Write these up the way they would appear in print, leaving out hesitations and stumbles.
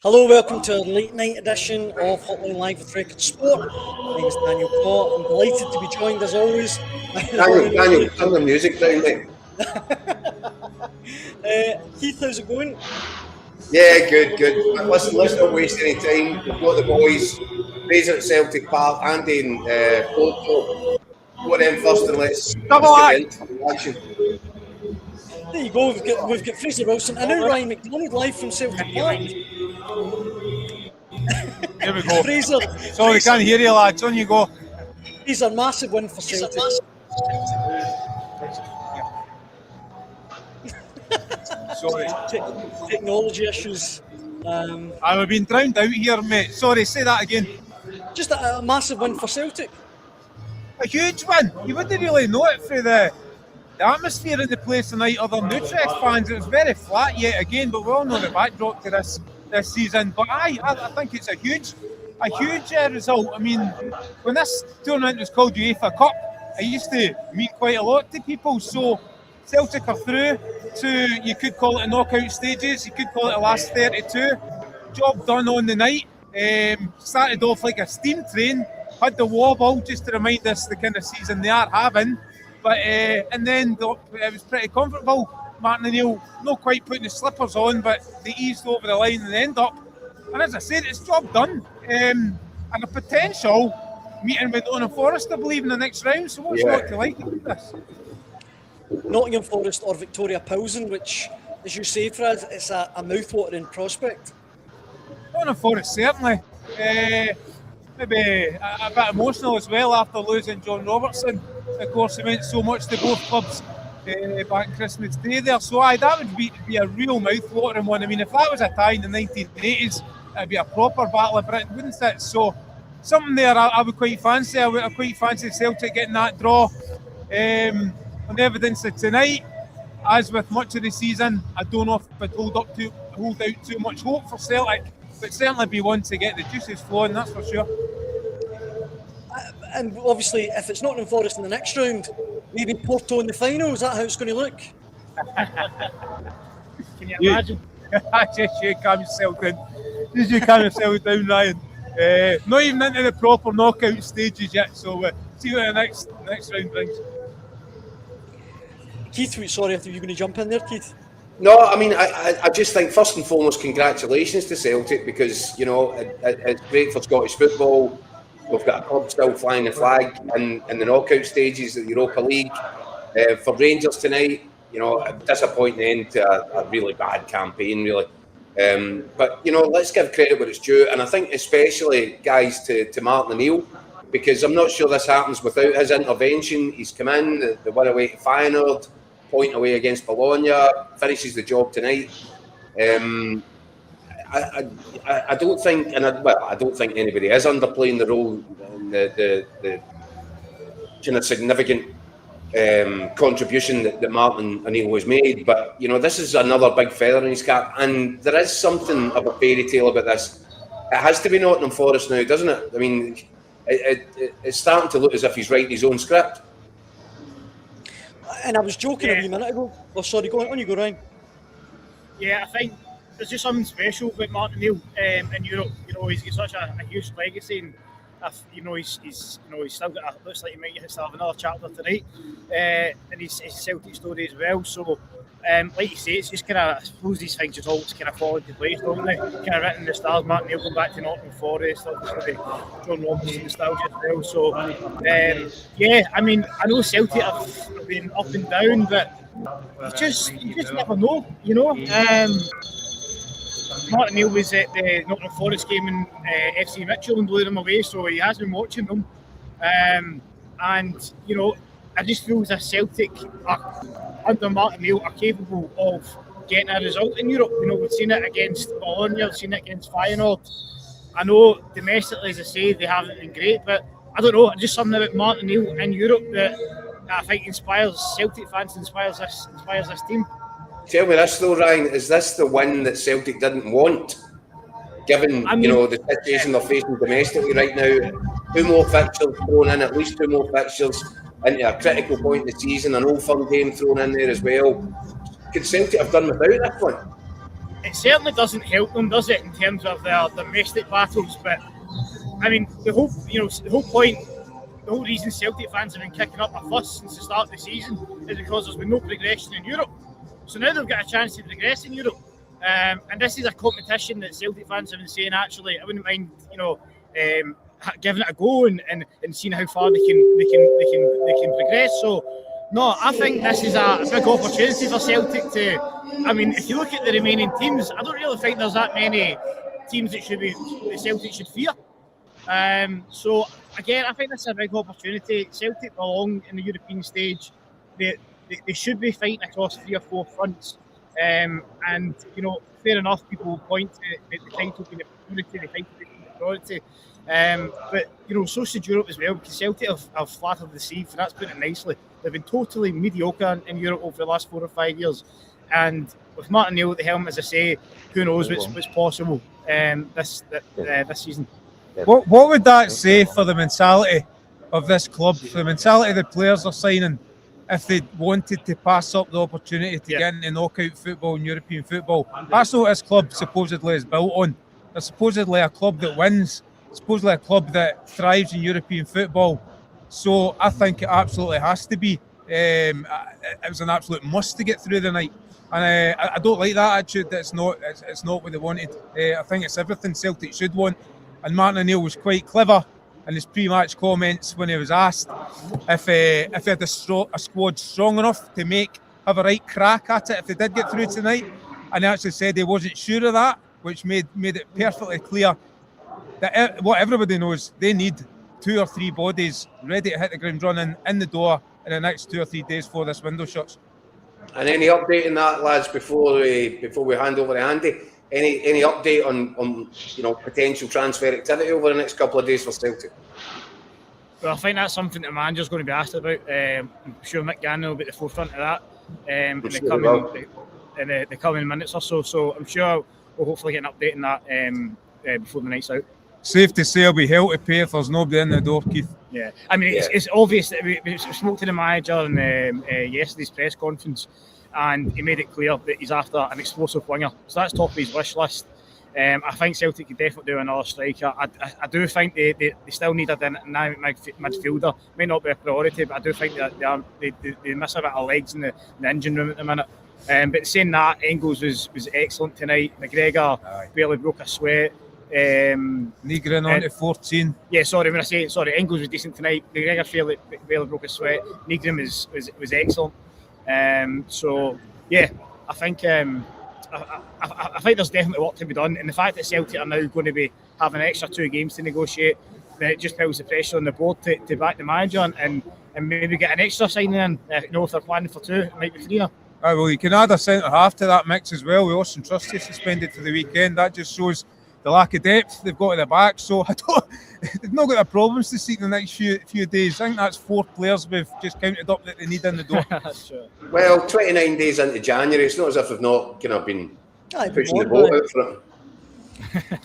Hello, welcome to our late night edition of Hotline Live with Record Sport. My name is Daniel Cott. I'm delighted to be joined as always by Daniel, turn the music down, mate. Keith, how's it going? Yeah, good. Listen, let's not waste any time. We've got the boys, Fraser at Celtic Park, Andy in Porto. Go them first and let's get into action. There you go, we've got Fraser Wilson and now Ryan McDonald live from Celtic Park. Here we go. Fraser. Sorry, can't hear you, lads. On you go. He's a massive win for Celtic. Sorry. Technology issues. I've been drowned out here, mate. Sorry, say that again. Just a massive win for Celtic. A huge win. You wouldn't really know it through the atmosphere in the place tonight other than Utrecht fans. It was very flat yet again, but we all know the backdrop to this season. But I think it's a huge result. I mean, when this tournament was called UEFA Cup, it used to mean quite a lot to people. So Celtic are through to, you could call it a knockout stages, you could call it the last 32. Job done on the night. Started off like a steam train, had the wobble just to remind us the kind of season they are having. But and then it was pretty comfortable. Martin O'Neill not quite putting the slippers on, but they eased over the line and end up. And as I said, it's job done. And a potential meeting with Nottingham Forest, I believe, in the next round. So what's not to like about this? Nottingham Forest or Victoria Pilsen, which, as you say, Fred, it's a mouth-watering prospect. Nottingham Forest, certainly. Maybe a bit emotional as well after losing John Robertson. Of course, he meant so much to both clubs back Christmas Day there. So that would be a real mouth-watering one. I mean, if that was a tie in the 1980s, it'd be a proper battle of Britain, wouldn't it? So something there I would quite fancy. I would quite fancy Celtic getting that draw. On the evidence of tonight, as with much of the season, I don't know if I'd hold out too much hope for Celtic, but certainly be one to get the juices flowing, that's for sure. And obviously, if it's Nottingham Forest in the next round, maybe Porto in the final. Is that how it's going to look? Can you imagine? Just you calm yourself down. Just you calm yourself down, Ryan. Not even into the proper knockout stages yet, so see what the next round brings. Keith, sorry, I thought you were going to jump in there, Keith. No, I mean, I just think first and foremost, congratulations to Celtic because, you know, it's great for Scottish football. We've got a club still flying the flag in the knockout stages of the Europa League. For Rangers tonight, you know, a disappointing end to a really bad campaign, really. But, you know, let's give credit where it's due. And I think especially, guys, to Martin O'Neill, because I'm not sure this happens without his intervention. He's come in, the win away to Feyenoord, point away against Bologna, finishes the job tonight. I don't think, I don't think anybody is underplaying the role, the kind of significant contribution that Martin O'Neill has made. But you know, this is another big feather in his cap, and there is something of a fairy tale about this. It has to be Nottingham Forest now, doesn't it? I mean, it's starting to look as if he's writing his own script. And I was joking a wee minute ago. Oh, sorry, go on you go, Ryan. Yeah, I think there's just something special about Martin O'Neill in Europe. You know, he's got such a huge legacy, and you know, he's still got looks like he might still have another chapter tonight in his Celtic story as well. So, like you say, it's just kind of, I suppose these things just all kind of fall into place, don't they? Kind of written in the stars. Martin O'Neill going back to Nottingham Forest, obviously John Robertson nostalgia as well. So, yeah, I mean, I know Celtic have been up and down, but you just never know, you know. Martin O'Neill was at the Nottingham Forest game in FC Mitchell and blew them away, so he has been watching them. And, you know, I just feel that Celtic under Martin O'Neill are capable of getting a result in Europe. You know, we've seen it against Bologna, we've seen it against Feyenoord. I know domestically, as I say, they haven't been great, but I don't know, just something about Martin O'Neill in Europe that I think inspires Celtic fans, inspires this team. Tell me this though, Ryan, is this the win that Celtic didn't want? Given, you know, the situation they're facing domestically right now, 2 more fixtures thrown in, at least 2 more fixtures into a critical point in the season, an Old Firm game thrown in there as well. Could Celtic have done without this one? it certainly doesn't help them, does it, in terms of their domestic battles? But I mean, the whole point, the whole reason Celtic fans have been kicking up a fuss since the start of the season is because there's been no progression in Europe. So now they've got a chance to progress in Europe, and this is a competition that Celtic fans have been saying, actually, I wouldn't mind, giving it a go and seeing how far they can progress. So no, I think this is a big opportunity for Celtic to. I mean, if you look at the remaining teams, I don't really think there's that many teams that Celtic should fear. So again, I think this is a big opportunity. Celtic belong in the European stage. They should be fighting across 3 or 4 fronts. And fair enough, people will point to the title being a priority, the title being a priority. But so should Europe as well, because Celtic have flattered the sieve, and that's putting it nicely. They've been totally mediocre in Europe over the last 4 or 5 years. And with Martin Neil at the helm, as I say, who knows what's possible this season. What would that say for the mentality of this club, for the mentality the players are signing, if they wanted to pass up the opportunity to get into knockout football and European football? That's what this club supposedly is built on. They're supposedly a club that wins, supposedly a club that thrives in European football. So I think it absolutely has to be. It was an absolute must to get through the night. And I don't like that attitude. That it's not what they wanted. I think it's everything Celtic should want. And Martin O'Neill was quite clever in his pre-match comments when he was asked if he had a squad strong enough to have a right crack at it if they did get through tonight. And he actually said he wasn't sure of that, which made it perfectly clear that what everybody knows, they need 2 or 3 bodies ready to hit the ground running in the door in the next 2 or 3 days before this window shuts. And any update on that, lads, before we hand over to Andy? Any update on potential transfer activity over the next couple of days for Celtic? Well, I think that's something the manager's going to be asked about. I'm sure Mick Gannon will be at the forefront of that in the coming minutes or so. So I'm sure we'll hopefully get an update on that before the night's out. Safe to say, I'll be hell to pay if there's nobody in the door, Keith. Yeah, I mean, it's obvious that we spoke to the manager in yesterday's press conference, and he made it clear that he's after an explosive winger. So that's top of his wish list. I think Celtic could definitely do another striker. I do think they still need a dynamic midfielder. May not be a priority, but I do think that they miss a bit of legs in the engine room at the minute. But saying that, Engels was excellent tonight. McGregor barely broke a sweat. Nygren on to 14. Yeah, sorry, Engels was decent tonight. McGregor barely broke a sweat. Nygren was excellent. So yeah, I think there's definitely work to be done, and the fact that Celtic are now going to be having an extra 2 games to negotiate, then it just puts the pressure on the board to back the manager and maybe get an extra signing in. If they're planning for 2, it might be 3 now. Well, you can add a centre half to that mix as well. With Austin Trusty suspended for the weekend, that just shows the lack of depth they've got at the back. So they've not got the problems to see in the next few days. I think that's 4 players we've just counted up that they need in the door. That's true. Well, 29 days into January, it's not as if they've not been pushing the boat out for it.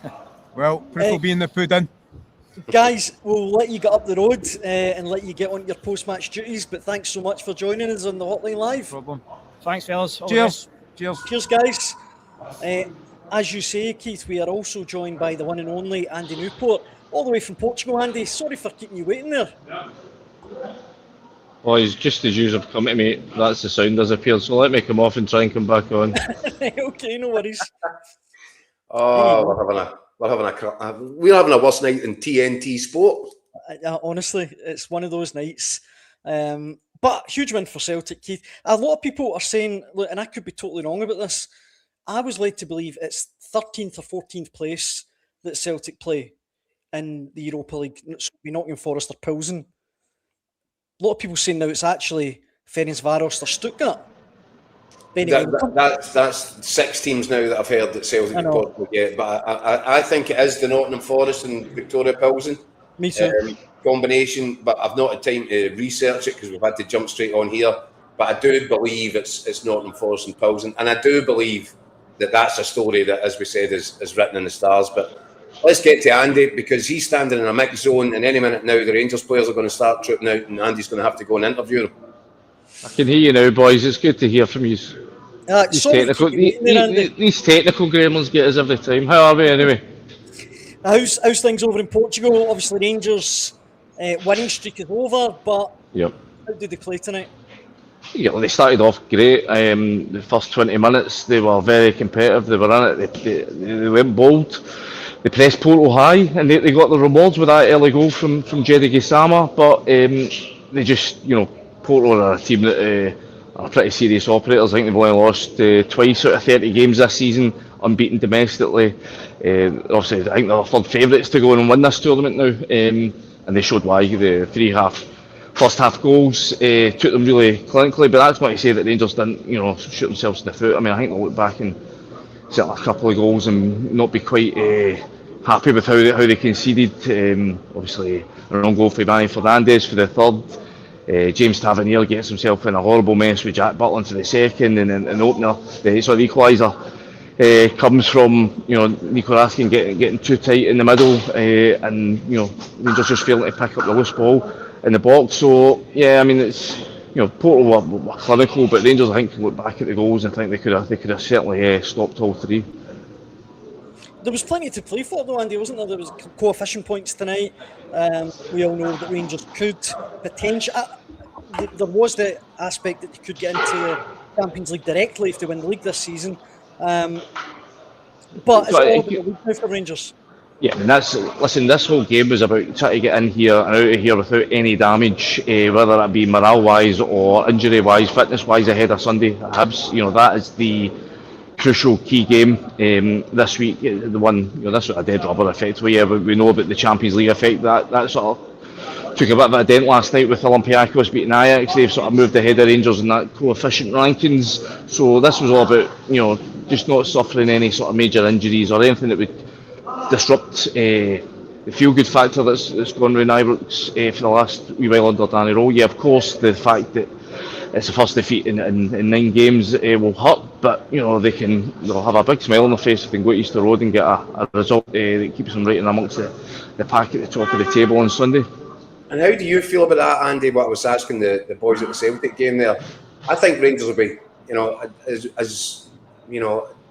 Well, proof will be in the pudding. Guys, we'll let you get up the road and let you get on your post-match duties, but thanks so much for joining us on the Hotline Live. No problem. Thanks, fellas. Cheers. Cheers, guys. As you say, Keith, we are also joined by the one and only Andy Newport, all the way from Portugal. Andy, sorry for keeping you waiting there. Well, he's just as usual come to me. That's the sound disappeared, so let me come off and try and come back on. Okay, no worries. We're having a worse night than TNT Sport. Honestly, it's one of those nights. But huge win for Celtic, Keith. A lot of people are saying, look, and I could be totally wrong about this, I was led to believe it's 13th or 14th place that Celtic play in the Europa League. So we're Nottingham Forest or Pilsen. A lot of people saying now it's actually Ferencváros or Stuttgart. That's 6 teams now that I've heard that Celtic and Portugal get. But I think it is the Nottingham Forest and Victoria Pilsen. Me too. Combination, but I've not had time to research it because we've had to jump straight on here. But I do believe it's Nottingham Forest and Pilsen, and I do believe that's a story that, as we said, is written in the stars. But let's get to Andy, because he's standing in a mixed zone, and any minute now the Rangers players are going to start trooping out, and Andy's going to have to go and interview them. I can hear you now, boys. It's good to hear from you. These Sorry to technical, keep you waiting there, Andy. these technical gremlins get us every time. How are we anyway? How's things over in Portugal? Obviously, Rangers' winning streak is over, but Yep. how did they play tonight? Yeah, well, they started off great. The first 20 minutes, they were very competitive. They were in it. They went bold. They pressed Porto high, and they got the rewards with that early goal from Jedi Gisama. But they just, Porto are a team that are pretty serious operators. I think they've only lost twice out of 30 games this season, unbeaten domestically. Obviously, I think they're third favourites to go and win this tournament now, and they showed why. The first half goals took them really clinically, but that's not to say that Rangers didn't, shoot themselves in the foot. I mean, I think they'll look back and set a couple of goals and not be quite happy with how they conceded. Obviously, an own goal for Manny Fernandes for the third. James Tavernier gets himself in a horrible mess with Jack Butland for the second, and then an opener, the equaliser comes from Nico Raskin getting too tight in the middle, and Rangers just failing to pick up the loose ball in the box. So yeah, I mean, it's Porto were clinical, but Rangers, I think, can look back at the goals and think they could have certainly stopped all three. There was plenty to play for though, Andy, wasn't there? There was coefficient points tonight. We all know that Rangers could potentially. There was the aspect that they could get into the Champions League directly if they win the league this season. But it's all about the league now for Rangers. Yeah, and this whole game was about trying to get in here and out of here without any damage, whether it be morale-wise or injury-wise, fitness-wise ahead of Sunday. Hibs, that is the crucial key game this week. The one, this was a dead rubber effectively. Yeah, we know about the Champions League effect. That sort of took a bit of a dent last night with Olympiacos beating Ajax. They've sort of moved ahead of Rangers in that coefficient rankings. So this was all about, just not suffering any sort of major injuries or anything that would disrupt the feel-good factor that's gone with Ibrox for the last wee while under Danny Rowe. Yeah, of course, the fact that it's the first defeat in 9 games will hurt, but they'll have a big smile on their face if they can go to Easter Road and get a result that keeps them right in amongst the pack at the top of the table on Sunday. And how do you feel about that, Andy? What I was asking the boys at the Celtic game there. I think Rangers will be, as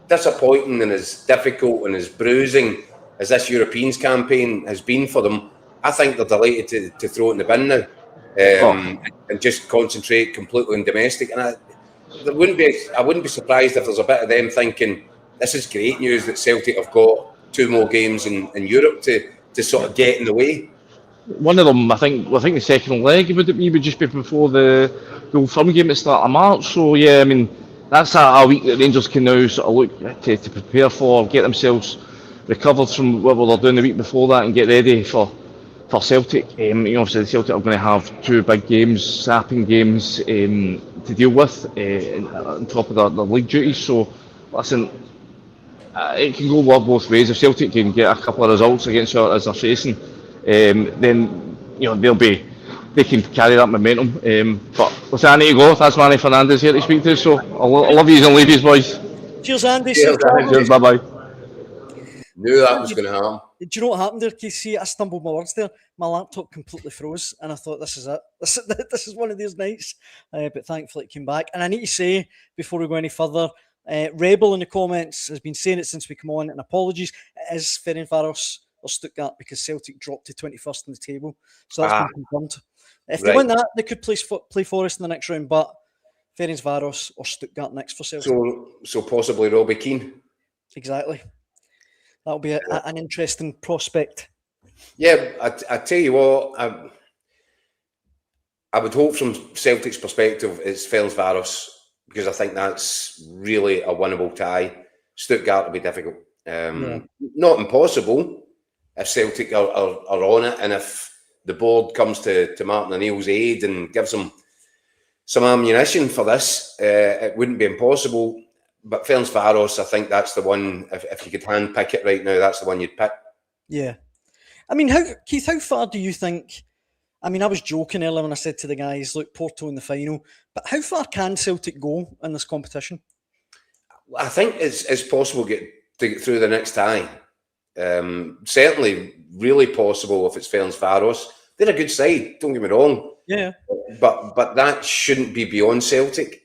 disappointing and as difficult and as bruising as this Europeans campaign has been for them. I think they're delighted to throw it in the bin now and just concentrate completely on domestic. And I wouldn't be surprised if there's a bit of them thinking this is great news that Celtic have got 2 more games in Europe to sort of get in the way. One of them, I think the second leg would just be before the Old Firm game at the start of March. So yeah, I mean, that's a week that Rangers can now sort of look to prepare for, get themselves recovered from what they're doing the week before that, and get ready for Celtic. Obviously the Celtic are going to have 2 big games, sapping games to deal with on top of their league duties. So listen, it can go both ways. If Celtic can get a couple of results against who as they're facing, then they can carry that momentum. But listen, I need to go. That's Manny Fernandes here to speak to, so I love you and leave you, boys. Cheers, Andy. Cheers, bye bye. Knew that was going to happen. Do you know what happened there, KC? I stumbled my words there. My laptop completely froze, and I thought, this is it. This is one of these nights. But thankfully it came back. And I need to say, before we go any further, Rebel in the comments has been saying it since we come on, and apologies. It is Ferencváros or Stuttgart because Celtic dropped to 21st on the table. So that's been confirmed. If they win that, they could play Forest in the next round, but Ferencváros or Stuttgart next for Celtic. So possibly Robbie Keane. Exactly. That'll be an interesting prospect. Yeah, I tell you what, I would hope from Celtic's perspective it's Ferencváros, because I think that's really a winnable tie. Stuttgart will be difficult. Not impossible if Celtic are on it, and if the board comes to Martin O'Neill's aid and gives them some ammunition for this, it wouldn't be impossible. But Ferencváros, I think that's the one, if you could handpick it right now, that's the one you'd pick. Yeah. I mean, Keith, how far do you think, I mean, I was joking earlier when I said to the guys, look, Porto in the final, but how far can Celtic go in this competition? I think it's possible to get through the next tie. Certainly really possible if it's Ferencváros. They're a good side, don't get me wrong. Yeah. But that shouldn't be beyond Celtic.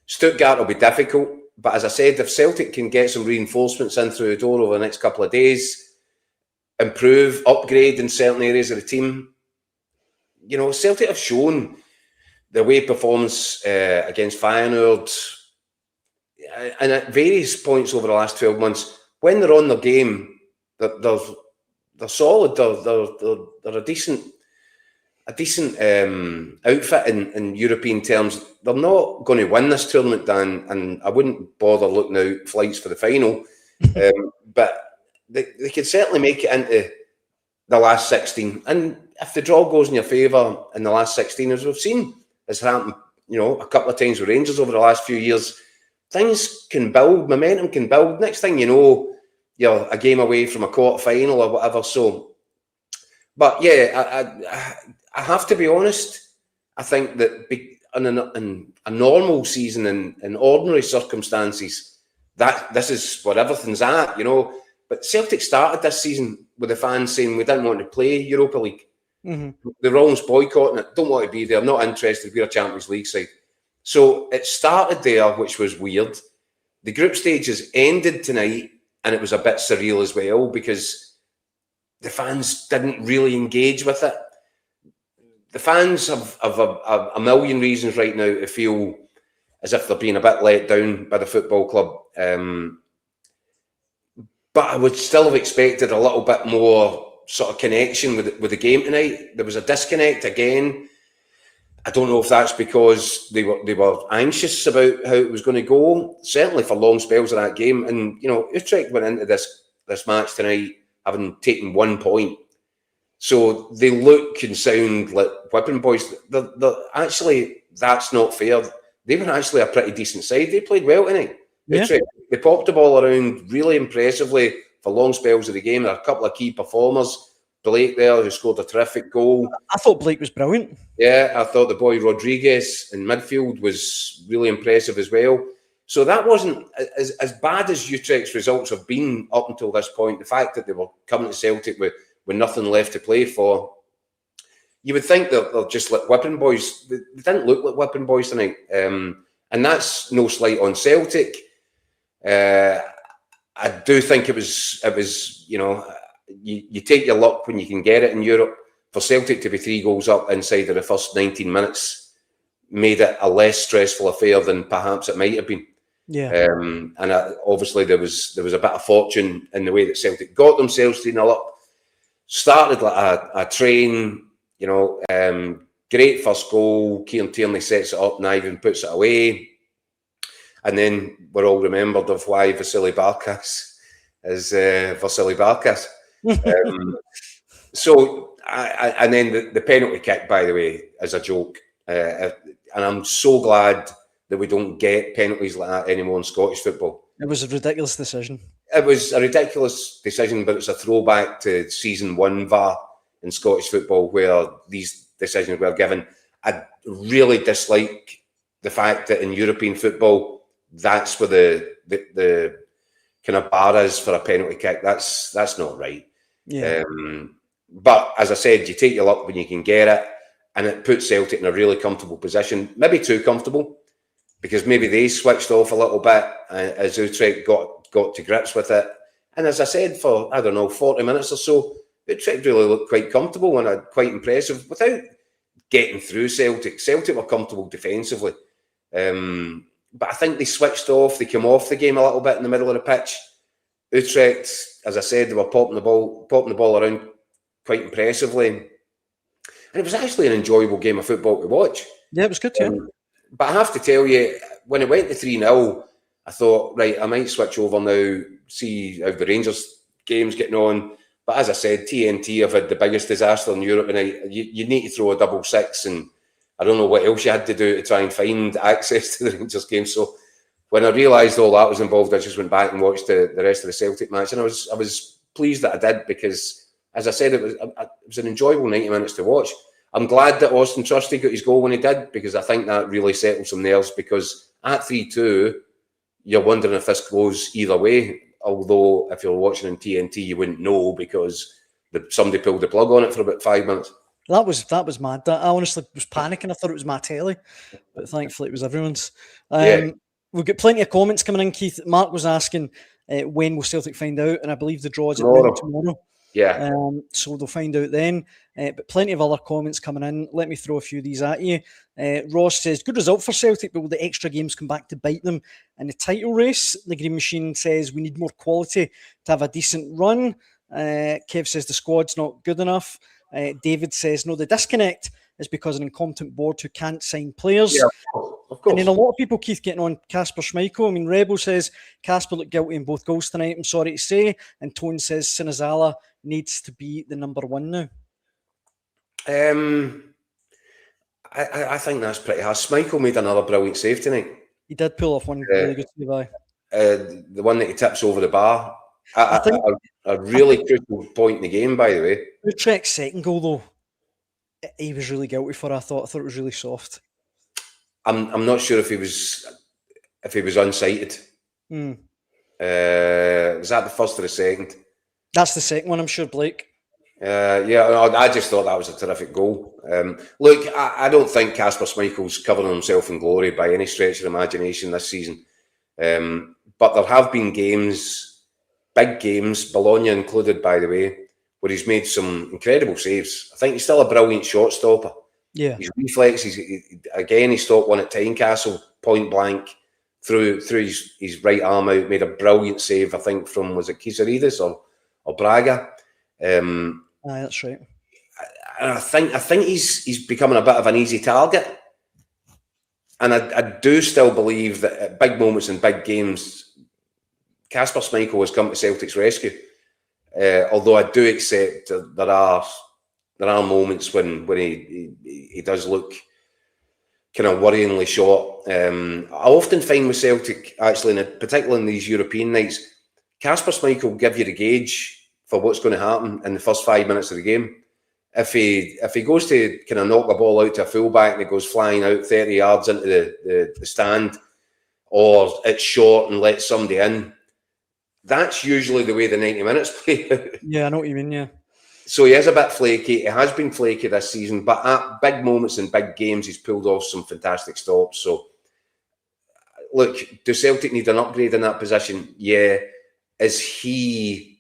Stuttgart will be difficult, but as I said, if Celtic can get some reinforcements in through the door over the next couple of days, improve, upgrade in certain areas of the team, you know, Celtic have shown the away performance against Feyenoord, and at various points over the last 12 months, when they're on their game, they're solid. They're a decent outfit in European terms. They're not going to win this tournament, Dan, and I wouldn't bother looking out flights for the final. But they could certainly make it into the last 16. And if the draw goes in your favour in the last 16, as we've seen, has happened, you know, a couple of times with Rangers over the last few years, things can build, momentum can build. Next thing you know, you're a game away from a quarter final or whatever. So, but yeah, I have to be honest. I think that in a normal season, in ordinary circumstances, that this is where everything's at, you know. But Celtic started this season with the fans saying we didn't want to play Europa League. Mm-hmm. They were almost boycotting it. Don't want to be there. Not interested. We're a Champions League side. So it started there, which was weird. The group stages ended tonight, and it was a bit surreal as well because the fans didn't really engage with it. The fans have a million reasons right now to feel as if they're being a bit let down by the football club. But I would still have expected a little bit more sort of connection with the game tonight. There was a disconnect again. I don't know if that's because they were anxious about how it was going to go. Certainly for long spells of that game. And you know, Utrecht went into this match tonight having taken 1 point. So they look and sound like whipping boys. They're actually, that's not fair. They were actually a pretty decent side. They played well tonight. Yeah. Utrecht, they popped the ball around really impressively for long spells of the game. There are a couple of key performers. Blake there, who scored a terrific goal. I thought Blake was brilliant. Yeah, I thought the boy Rodriguez in midfield was really impressive as well. So that wasn't as bad as Utrecht's results have been up until this point. The fact that they were coming to Celtic with nothing left to play for, you would think that they're just like whipping boys. They didn't look like whipping boys tonight. And that's no slight on Celtic. I do think it was you know, you take your luck when you can get it in Europe. For Celtic to be 3 goals up inside of the first 19 minutes made it a less stressful affair than perhaps it might have been. Yeah. And obviously there was a bit of fortune in the way that Celtic got themselves 3-0 up. Started like a train, you know. Great first goal. Kieran Tierney sets it up, Niven puts it away. And then we're all remembered of why Vasily Barkas is Vasily Barkas. And then the penalty kick, by the way, is a joke. And I'm so glad that we don't get penalties like that anymore in Scottish football. It was a ridiculous decision. It was a ridiculous decision, but it's a throwback to season 1 VAR in Scottish football where these decisions were given. I really dislike the fact that in European football, that's where the kind of bar is for a penalty kick. That's not right. Yeah. But as I said, you take your luck when you can get it, and it puts Celtic in a really comfortable position, maybe too comfortable, because maybe they switched off a little bit as Utrecht got to grips with it. And as I said, for, 40 minutes or so, Utrecht really looked quite comfortable and quite impressive without getting through Celtic. Celtic were comfortable defensively. But I think they switched off. They came off the game a little bit in the middle of the pitch. Utrecht, as I said, they were popping the ball around quite impressively. And it was actually an enjoyable game of football to watch. Yeah, it was good, yeah. But I have to tell you, when it went to 3-0, I thought, right, I might switch over now, see how the Rangers game's getting on. But as I said, TNT have had the biggest disaster in Europe, and you need to throw a 6-6, and I don't know what else you had to do to try and find access to the Rangers game. So when I realised all that was involved, I just went back and watched the rest of the Celtic match, and I was pleased that I did, because, as I said, it was an enjoyable 90 minutes to watch. I'm glad that Austin Trusty got his goal when he did, because I think that really settled some nerves, because at 3-2, you're wondering if this goes either way. Although, if you're watching on TNT, you wouldn't know, because somebody pulled the plug on it for about 5 minutes. That was mad. I honestly was panicking. I thought it was my telly, but thankfully it was everyone's. Yeah. We've got plenty of comments coming in, Keith. Mark was asking when will Celtic find out, and I believe the draw is at noon tomorrow. Yeah. So they'll find out then. But plenty of other comments coming in. Let me throw a few of these at you. Ross says, good result for Celtic, but will the extra games come back to bite them in the title race? The Green Machine says, we need more quality to have a decent run. Kev says, the squad's not good enough. David says, no, the disconnect is because an incompetent board who can't sign players. Yeah, of course. And then a lot of people, Keith, getting on Kasper Schmeichel. I mean, Rebel says Kasper looked guilty in both goals tonight, I'm sorry to say. And Tone says Sinazala needs to be the number one now. I think that's pretty harsh. Schmeichel made another brilliant save tonight. He did pull off one really good save, the one that he tips over the bar. I think a really crucial point in the game, by the way. Utrecht's second goal, though, he was really guilty for. I thought it was really soft. I'm not sure if he was unsighted. Was that the first or the second? That's the second one, I'm sure, Blake. Yeah, I just thought that was a terrific goal. Look, I don't think Kasper Schmeichel's covering himself in glory by any stretch of imagination this season. But there have been games, big games, Bologna included, by the way, where he's made some incredible saves. I think he's still a brilliant shot stopper. Yeah, his reflexes. He stopped one at Tynecastle, point blank, threw his right arm out, made a brilliant save. I think from, was it Kisarides or Braga? That's right. And I think he's becoming a bit of an easy target. And I do still believe that at big moments in big games, Kasper Schmeichel has come to Celtic's rescue. Although I do accept there are moments when he does look kind of worryingly short. I often find with Celtic, actually, particularly in these European nights, Kasper Schmeichel will give you the gauge for what's going to happen in the first 5 minutes of the game. If he goes to kind of knock the ball out to a fullback and it goes flying out 30 yards into the stand, or it's short and lets somebody in, that's usually the way the 90 minutes play out. Yeah, I know what you mean, yeah. So he is a bit flaky. He has been flaky this season, but at big moments in big games, he's pulled off some fantastic stops. So, look, do Celtic need an upgrade in that position? Yeah. Is he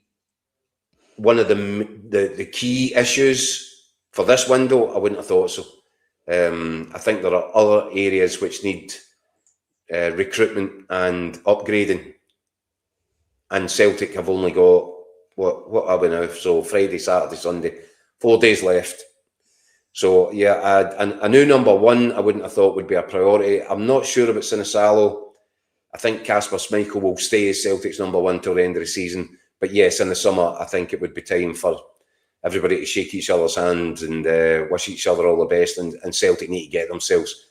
one of the key issues for this window? I wouldn't have thought so. I think there are other areas which need recruitment and upgrading. And Celtic have only got, what are we now? So Friday, Saturday, Sunday, 4 days left. So yeah, a new number one I wouldn't have thought would be a priority. I'm not sure about Sinisalo. I think Kasper Schmeichel will stay as Celtic's number one till the end of the season. But yes, in the summer, I think it would be time for everybody to shake each other's hands and wish each other all the best. And Celtic need to get themselves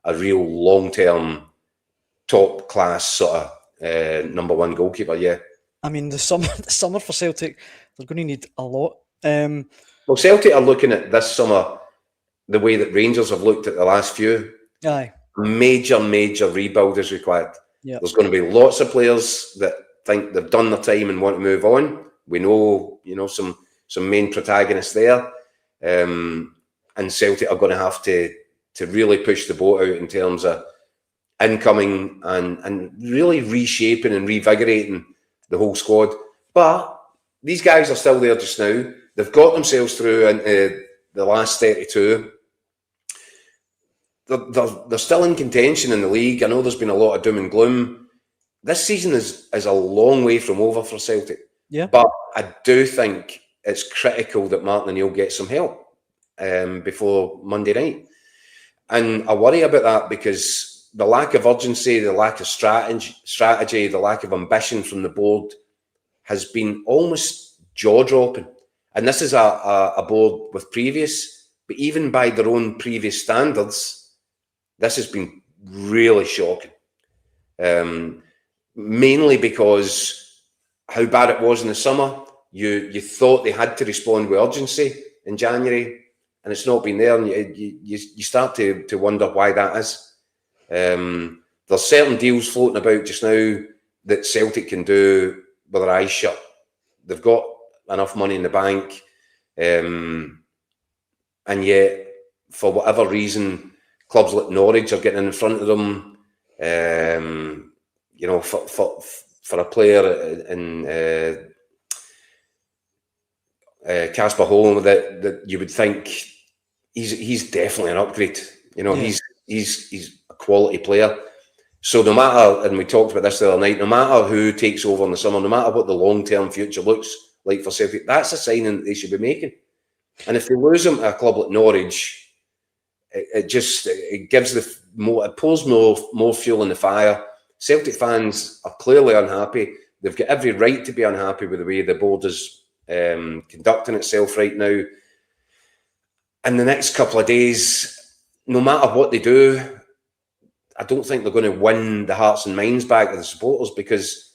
a real long-term, top-class sort of number one goalkeeper, yeah. I mean, the summer for Celtic, they're going to need a lot. Well, Celtic are looking at this summer the way that Rangers have looked at the last few. Aye. Major rebuild is required. Yep. There's going to be lots of players that think they've done their time and want to move on. We know, some main protagonists there. And Celtic are going to have to really push the boat out in terms of incoming and really reshaping and revigorating the whole squad. But these guys are still there just now. They've got themselves through into the last 32. They're still in contention in the league. I know there's been a lot of doom and gloom. This season is a long way from over for Celtic. Yeah. But I do think it's critical that Martin O'Neill gets some help before Monday night. And I worry about that because the lack of urgency, the lack of strategy, the lack of ambition from the board has been almost jaw-dropping. And this is a board with previous, but even by their own previous standards, this has been really shocking. Mainly because how bad it was in the summer. You thought they had to respond with urgency in January, and it's not been there. And you start to wonder why that is. There's certain deals floating about just now that Celtic can do with their eyes shut. They've got enough money in the bank. and yet for whatever reason, clubs like Norwich are getting in front of them. You know, for a player in Casper Holm that you would think he's definitely an upgrade. You know, he's a quality player. So no matter, and we talked about this the other night, no matter who takes over in the summer, no matter what the long-term future looks like for Celtic, that's a signing that they should be making. And if they lose him to a club like Norwich, it gives it pours more fuel in the fire. Celtic fans are clearly unhappy. They've got every right to be unhappy with the way the board is conducting itself right now. In the next couple of days, no matter what they do, I don't think they're going to win the hearts and minds back of the supporters, because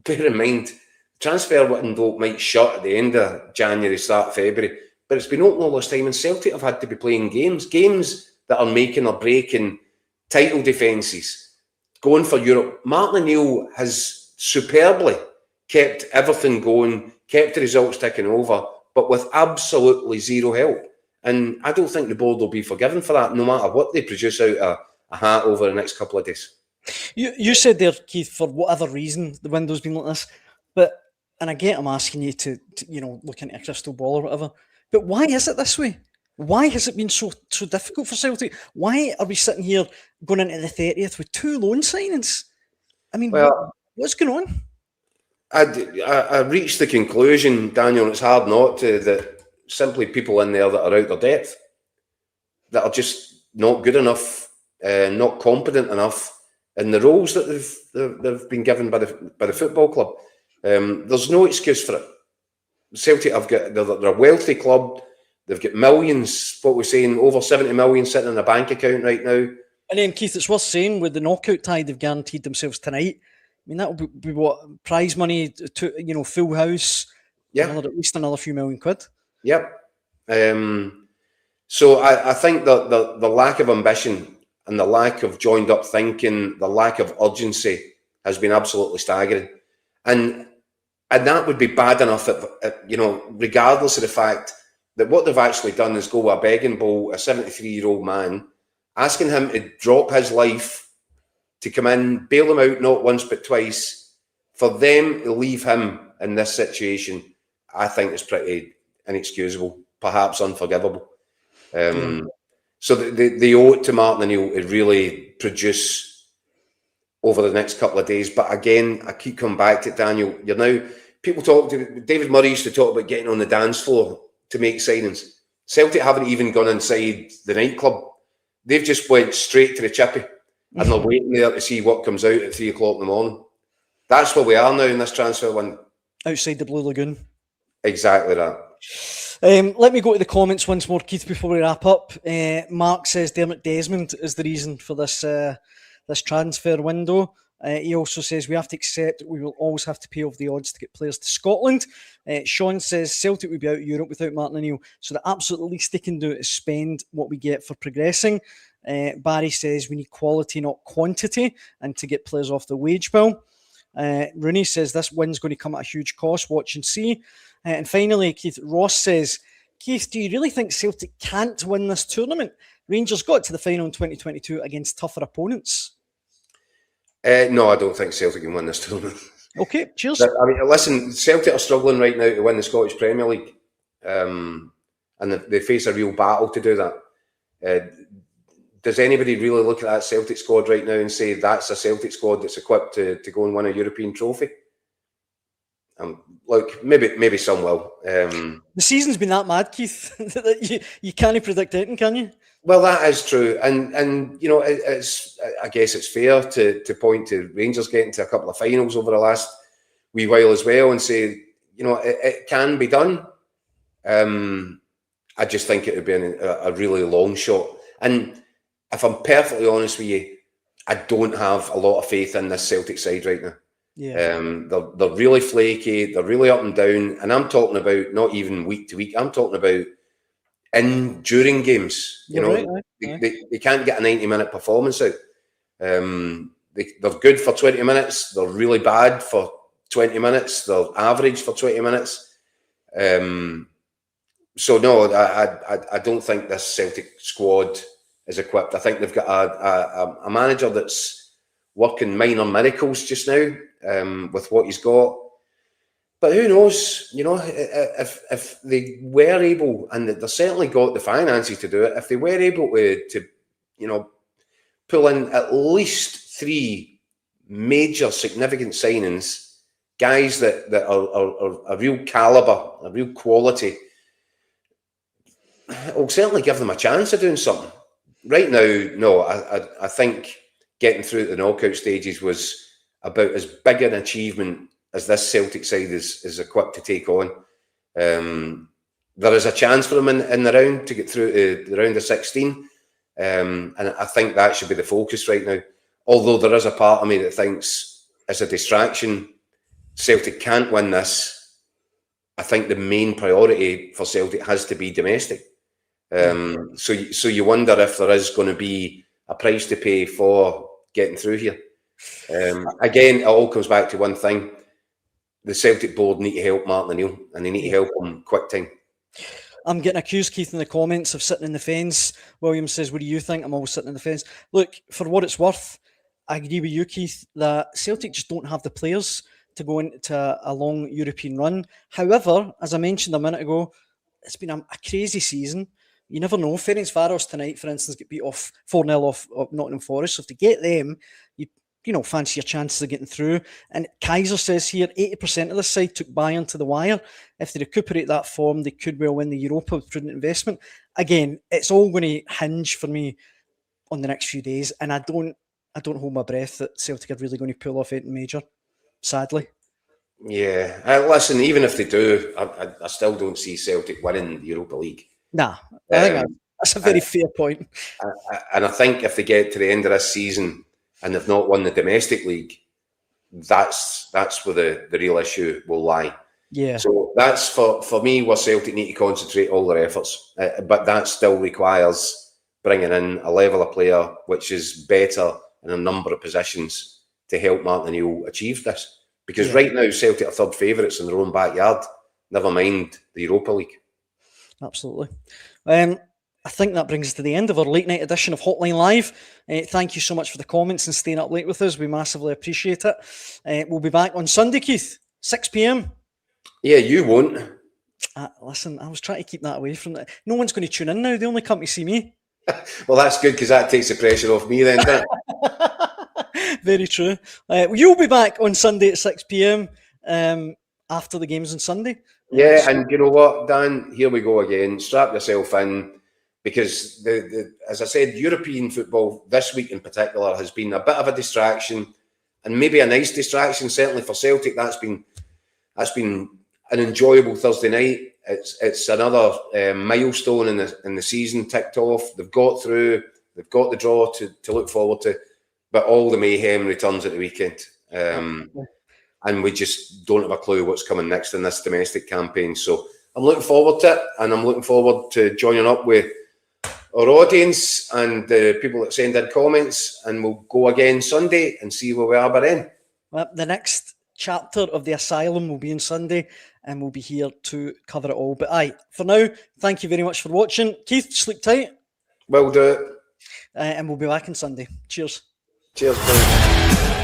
bear in mind, transfer window might shut at the end of January, start of February, but it's been open all this time, and Celtic have had to be playing games that are making or breaking title defences, going for Europe. Martin O'Neill has superbly kept everything going, kept the results ticking over, but with absolutely zero help. And I don't think the board will be forgiven for that, no matter what they produce out of a hat over the next couple of days. You said there, Keith, for whatever reason the window's been like this, and I get I'm asking you to look into a crystal ball or whatever, but why is it this way? Why has it been so difficult for Celtic? Why are we sitting here going into the 30th with 2 loan signings? I mean, what's going on? I reached the conclusion, Daniel, and it's hard not to, that simply people in there that are out their depth, that are just not good enough, not competent enough in the roles that they've been given by the football club. There's no excuse for it. Celtic they're a wealthy club. They've got millions, what we're saying, over 70 million sitting in a bank account right now. And then, Keith, it's worth saying, with the knockout tie they've guaranteed themselves tonight, I mean, that will be what, prize money, to full house, at least another few million quid. Yep. So I think that the lack of ambition and the lack of joined up thinking, the lack of urgency has been absolutely staggering. And that would be bad enough, regardless of the fact that what they've actually done is go a begging bowl, a 73-year-old man, asking him to drop his life to come in, bail him out not once but twice. For them to leave him in this situation, I think is pretty inexcusable, perhaps unforgivable. So they owe it to Martin O'Neill to really produce over the next couple of days. But again, I keep coming back to it, Daniel. People talk to David Murray used to talk about getting on the dance floor to make signings. Celtic haven't even gone inside the nightclub. They've just went straight to the chippy and they're waiting there to see what comes out at 3 o'clock in the morning. That's where we are now in this transfer window. Outside the Blue Lagoon. Exactly that. Let me go to the comments once more, Keith, before we wrap up. Mark says Dermot Desmond is the reason for this transfer window. He also says we have to accept that we will always have to pay off the odds to get players to Scotland. Sean says Celtic would be out of Europe without Martin O'Neill, so the absolute least they can do is spend what we get for progressing. Barry says we need quality, not quantity, and to get players off the wage bill. Rooney says this win's going to come at a huge cost. Watch and see. And finally, Keith Ross says, Keith, do you really think Celtic can't win this tournament? Rangers got to the final in 2022 against tougher opponents. No, I don't think Celtic can win this tournament. Okay, cheers. I mean, listen, Celtic are struggling right now to win the Scottish Premier League, and they face a real battle to do that. Does anybody really look at that Celtic squad right now and say that's a Celtic squad that's equipped to go and win a European trophy? Look, maybe some will. The season's been that mad, Keith, that you can't predict anything, can you? Well, that is true, and it's I guess it's fair to point to Rangers getting to a couple of finals over the last wee while as well, and say it can be done. I just think it would be a really long shot, and if I'm perfectly honest with you, I don't have a lot of faith in this Celtic side right now. Yeah. They're really flaky, they're really up and down, and I'm talking about not even week to week. I'm talking about during games. They can't get a 90-minute performance out. They're good for 20 minutes. They're really bad for 20 minutes. They're average for 20 minutes. So no, I don't think this Celtic squad is equipped. I think they've got a manager that's working minor miracles just now with what he's got. But who knows? You know, if they were able, and they certainly got the finances to do it, if they were able to you know, pull in at least 3 major significant signings, guys that are a real calibre, a real quality, it'll certainly give them a chance of doing something. Right now, no, I think getting through the knockout stages was about as big an achievement as this Celtic side is equipped to take on. There is a chance for them in the round to get through to the round of 16. And I think that should be the focus right now. Although there is a part of me that thinks it's a distraction. Celtic can't win this. I think the main priority for Celtic has to be domestic. So you wonder if there is going to be a price to pay for getting through here. Again, it all comes back to one thing. The Celtic board need to help Martin O'Neill, and they need to help him quick time. I'm getting accused, Keith, in the comments of sitting in the fence. William says, what do you think? I'm always sitting in the fence. Look, for what it's worth, I agree with you, Keith, that Celtic just don't have the players to go into a long European run. However, as I mentioned a minute ago, it's been a crazy season. You never know. Ferencváros tonight, for instance, get beat off 4-0 off Nottingham Forest. So if they get them, you know, fancy your chances of getting through. And Kaiser says here, 80% of the side took Bayern to the wire. If they recuperate that form, they could well win the Europa with prudent investment. Again, it's all going to hinge for me on the next few days, and I don't hold my breath that Celtic are really going to pull off anything major, sadly. Yeah, listen, even if they do, I still don't see Celtic winning the Europa League. Nah, I think that's a very fair point. And I think if they get to the end of this season and they've not won the domestic league, that's where the real issue will lie. Yeah. So that's for me where Celtic need to concentrate all their efforts. But that still requires bringing in a level of player which is better in a number of positions to help Martin O'Neill achieve this. Because right now Celtic are third favourites in their own backyard. Never mind the Europa League. Absolutely. I think that brings us to the end of our late night edition of Hotline Live. Thank you so much for the comments and staying up late with us. We massively appreciate it. We'll be back on Sunday, Keith, 6 p.m. Yeah, you won't. Listen, I was trying to keep that away from that. No one's going to tune in now. They only come to see me. Well, that's good because that takes the pressure off me then, doesn't it? Very true. You'll be back on Sunday at 6 p.m. After the games on Sunday. Yeah, and you know what, Dan? Here we go again. Strap yourself in, because as I said, European football this week in particular has been a bit of a distraction, and maybe a nice distraction. Certainly for Celtic, that's been an enjoyable Thursday night. It's another milestone in the season ticked off. They've got through. They've got the draw to look forward to, but all the mayhem returns at the weekend. And we just don't have a clue what's coming next in this domestic campaign. So I'm looking forward to it, and I'm looking forward to joining up with our audience and the people that send in comments, and we'll go again Sunday and see where we are by then. Well, the next chapter of The Asylum will be on Sunday, and we'll be here to cover it all. But for now, thank you very much for watching. Keith, sleep tight. Will do it. And we'll be back on Sunday. Cheers. Cheers, buddy.